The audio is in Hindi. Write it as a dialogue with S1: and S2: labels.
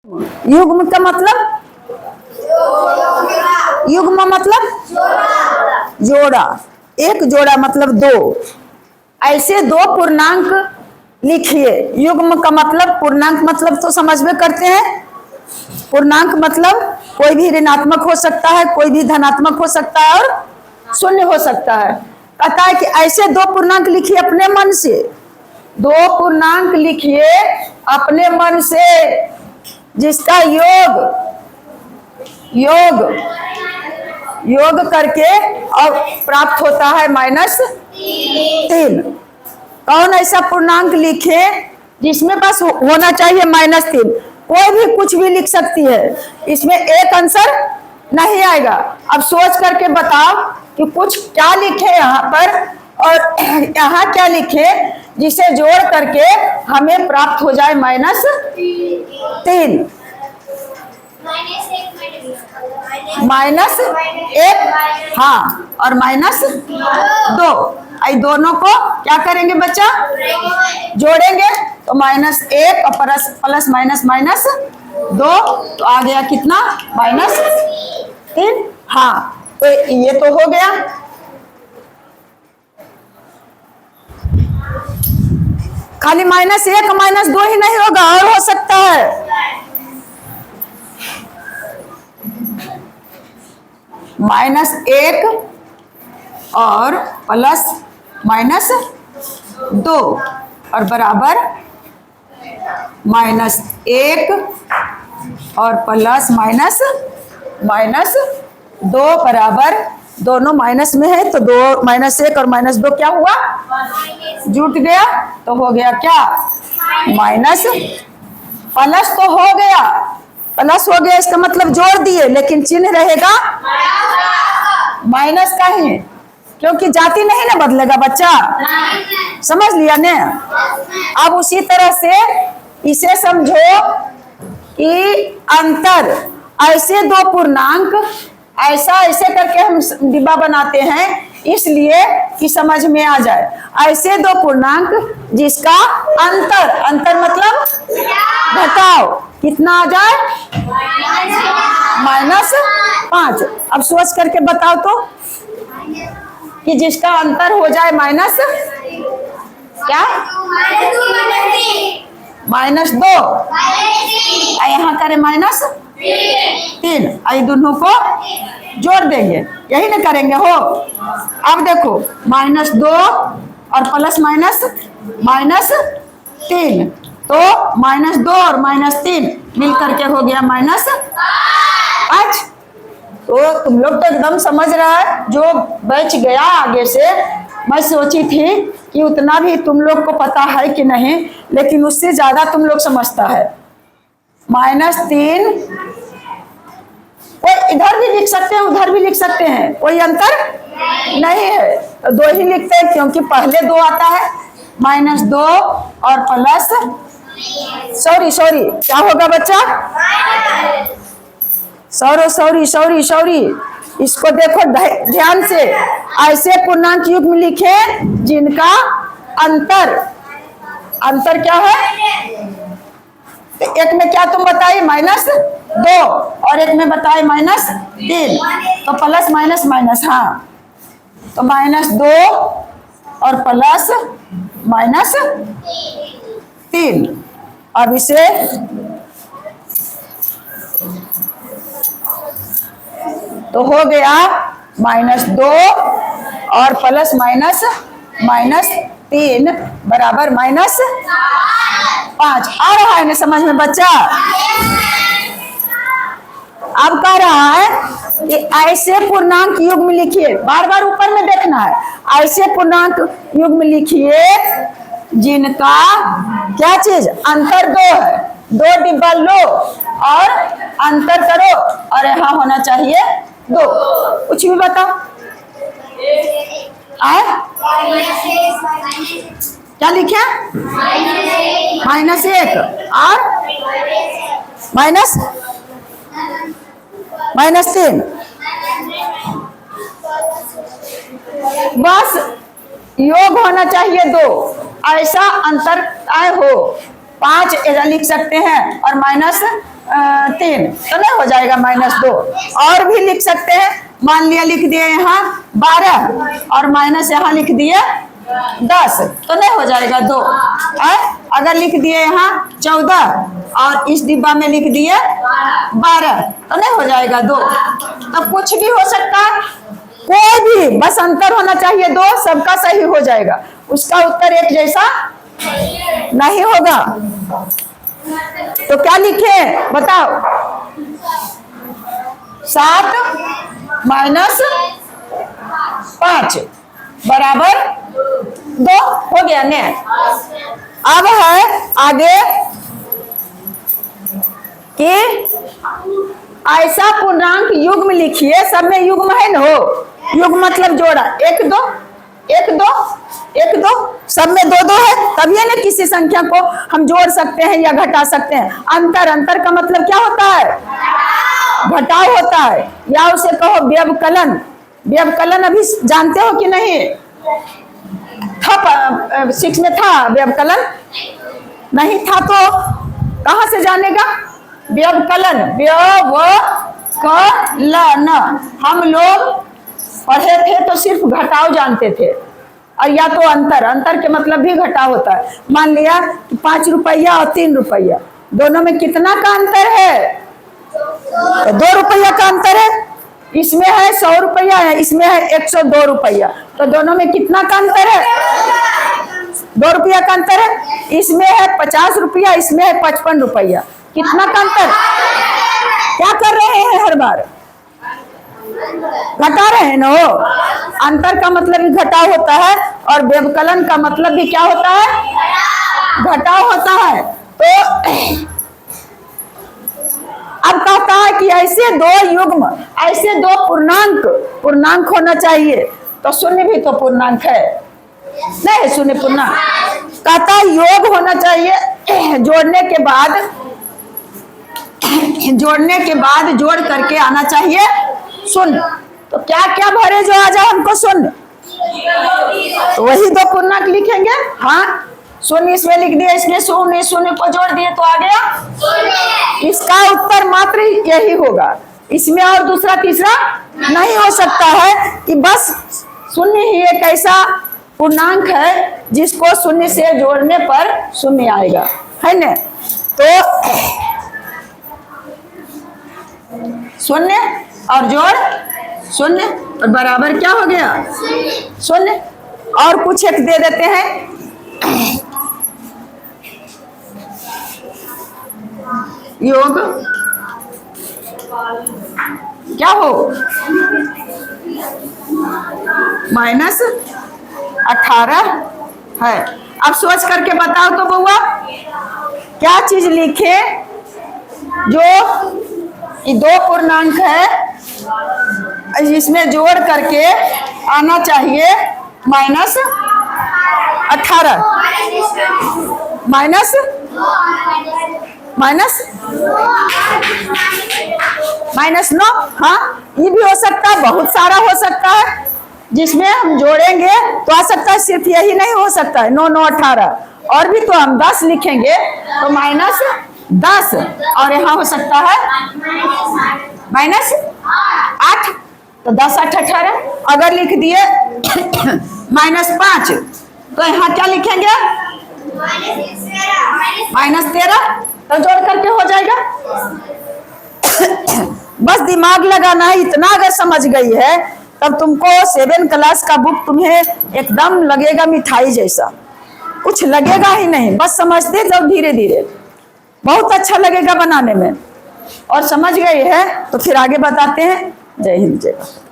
S1: युग्म का मतलब, युग्म मतलब जोड़ा, एक जोड़ा मतलब दो। ऐसे दो पूर्णांक लिखिए। युग्म का मतलब, पूर्णांक मतलब तो समझ में करते हैं। पूर्णांक मतलब कोई भी ऋणात्मक हो सकता है, कोई भी धनात्मक हो सकता है और शून्य हो सकता है। कहता है कि ऐसे दो पूर्णांक लिखिए अपने मन से, दो पूर्णांक लिखिए अपने मन से जिसका योग योग योग करके और प्राप्त होता है -3। कौन ऐसा पूर्णांक लिखे जिसमें बस होना चाहिए -3? कोई भी कुछ भी लिख सकती है, इसमें एक आंसर नहीं आएगा। अब सोच करके बताओ कि कुछ क्या लिखे यहाँ पर और यहाँ क्या लिखे जिसे जोड़ करके हमें प्राप्त हो जाए -3। -1, हाँ, और -2। आई दोनों को क्या करेंगे बच्चा? जोड़ेंगे तो -1 और प्लस -2, तो आ गया कितना? -3। हाँ, तो ये तो हो गया। खाली -1 -2 ही नहीं होगा, और हो सकता है -1 और प्लस -2 और बराबर -1 और प्लस -2 बराबर, दोनों माइनस में है तो -1 और -2 क्या हुआ? जुट गया, तो हो गया क्या? माइनस। प्लस तो हो गया, प्लस हो गया इसका मतलब जोड़ दिए, लेकिन चिन्ह रहेगा माइनस का ही, क्योंकि जाति नहीं ना बदलेगा बच्चा। समझ लिया ने? अब उसी तरह से इसे समझो कि अंतर, ऐसे दो पूर्णांक, ऐसा ऐसे करके हम डिब्बा बनाते हैं इसलिए कि समझ में आ जाए। ऐसे दो पूर्णांक जिसका अंतर, अंतर मतलब घटाओ, कितना आ जाए? -5। अब सोच करके बताओ तो कि जिसका अंतर हो जाए माइनस क्या? -2, यहाँ करें -3, आई दोनों को जोड़ देंगे, यही ना करेंगे हो। अब देखो -2 और प्लस -3, तो -2 और -3 मिल करके हो गया -5। तो तुम लोग तो एकदम समझ रहा है, जो बच गया आगे से। मैं सोची थी कि उतना भी तुम लोग को पता है कि नहीं, लेकिन उससे ज्यादा तुम लोग समझता है। -3 कोई इधर भी लिख सकते हैं, उधर भी लिख सकते हैं, कोई अंतर नहीं है, तो 2 ही लिखते हैं क्योंकि पहले 2 आता है। -2 और प्लस, सॉरी क्या होगा बच्चा? सॉरी, इसको देखो ध्यान से। ऐसे पूर्णांक युग्म लिखे जिनका अंतर क्या है? एक में क्या तुम बताए? -2 और एक में बताए -3, तो प्लस माइनस, हाँ, तो -2 और प्लस -3। अब इसे तो हो गया -2 और प्लस -3 बराबर -5। आ रहा है ना समझ में बच्चा? अब कह रहा है कि ऐसे पूर्णांक युग्म लिखिए, बार बार ऊपर में देखना है। ऐसे पूर्णांक युग्म लिखिए जिनका क्या चीज? अंतर 2 है। 2 डिब्बा लो और अंतर करो, और यहाँ होना चाहिए 2। कुछ भी बताओ। क्या लिखे? -1 और -3। बस योग होना चाहिए 2, ऐसा अंतर आए हो। 5 ऐसा लिख सकते हैं और 3 तो नहीं हो जाएगा -2। और भी लिख सकते हैं, मान लिया लिख दिए यहाँ 12 और माइनस यहाँ लिख दिए 10 तो नहीं हो जाएगा 2। अगर लिख दिए यहाँ 14 और इस डिब्बा में लिख दिए 12 तो नहीं हो जाएगा 2। तो कुछ भी हो सकता है, कोई भी, बस अंतर होना चाहिए 2, सबका सही हो जाएगा। उसका उत्तर एक जैसा नहीं होगा। तो क्या लिखे बताओ? 7 माइनस 5 बराबर 2 हो गया ने। अब है आगे कि ऐसा पूर्णांक युग्म लिखिए, सब में युग्म है ना, हो युग्म मतलब जोड़ा, 1 2 1 2 1 2 सब में 2 2 है, तभी ना किसी संख्या को हम जोड़ सकते हैं या घटा सकते हैं। अंतर, अंतर का मतलब क्या होता है? घटाव होता है, या उसे कहो व्यवकलन। व्यवकलन अभी जानते हो कि नहीं? था 6 में था व्यवकलन? नहीं था तो कहां से जानेगा? व्यवकलन, व्यवकलन हम लोग पढ़े थे तो सिर्फ घटाव जानते थे, और या तो अंतर, अंतर के मतलब भी घटाव होता है। मान लिया 5 रुपया और 3 रुपया, दोनों में कितना का अंतर है? तो 2 रुपया का अंतर है। इसमें है 100 रुपया है, इसमें है 102 रुपया, तो दोनों में कितना का अंतर है? 2 रुपया का अंतर है। इसमें है 50 रुपया, इसमें है 55 रुपया, कितना का अंतर? क्या कर रहे हैं हर बार? घटा रहे हैं ना। अंतर का मतलब भी घटाव होता है, और व्यवकलन का मतलब भी क्या होता है? घटाव होता है। तो अब कहता है कि ऐसे 2 युग्म, ऐसे 2 पूर्णांक होना चाहिए। तो शून्य भी तो पूर्णांक है, नहीं? शून्य पूर्णांक कहता है योग होना चाहिए, जोड़ने के बाद जोड़ करके आना चाहिए शून्य। तो क्या क्या भरे जो आ जाए हमको शून्य, तो वही 2 पूर्णांक लिखेंगे। हाँ, शून्य इसमें लिख दिया, इसमें शून्य, शून्य को जोड़ दिए तो आ गया। इसका उत्तर मात्र यही होगा, इसमें और दूसरा तीसरा नहीं हो सकता है कि बस शून्य ही एक ऐसा पूर्णांक है जिसको शून्य से जोड़ने पर शून्य आएगा, है ना? तो शून्य और जोड़ शून्य और बराबर क्या हो गया? शून्य। और कुछ एक दे देते हैं, योग क्या हो? -18 है। अब सोच करके बताओ तो बउआ, क्या चीज लिखे जो ये 2 पूर्णांक है, इसमें जोड़ करके आना चाहिए -18 -9। हाँ, ये भी हो सकता है, बहुत सारा हो सकता है जिसमें हम जोड़ेंगे तो आ सकता है। सिर्फ यही नहीं हो सकता है 9 9 18, और भी तो हम 10 लिखेंगे तो -10, और यहाँ हो सकता है -8, तो 10 8 18। अगर लिख दिए -5 तो यहाँ क्या लिखेंगे? -13, तो जोड़ करके हो जाएगा। बस दिमाग लगाना है, इतना अगर समझ गई है तब तुमको 7 क्लास का बुक तुम्हें एकदम लगेगा मिठाई जैसा, कुछ लगेगा ही नहीं। बस समझते जाओ धीरे धीरे, बहुत अच्छा लगेगा बनाने में। और समझ गई है तो फिर आगे बताते हैं। जय हिंद, जय भारत।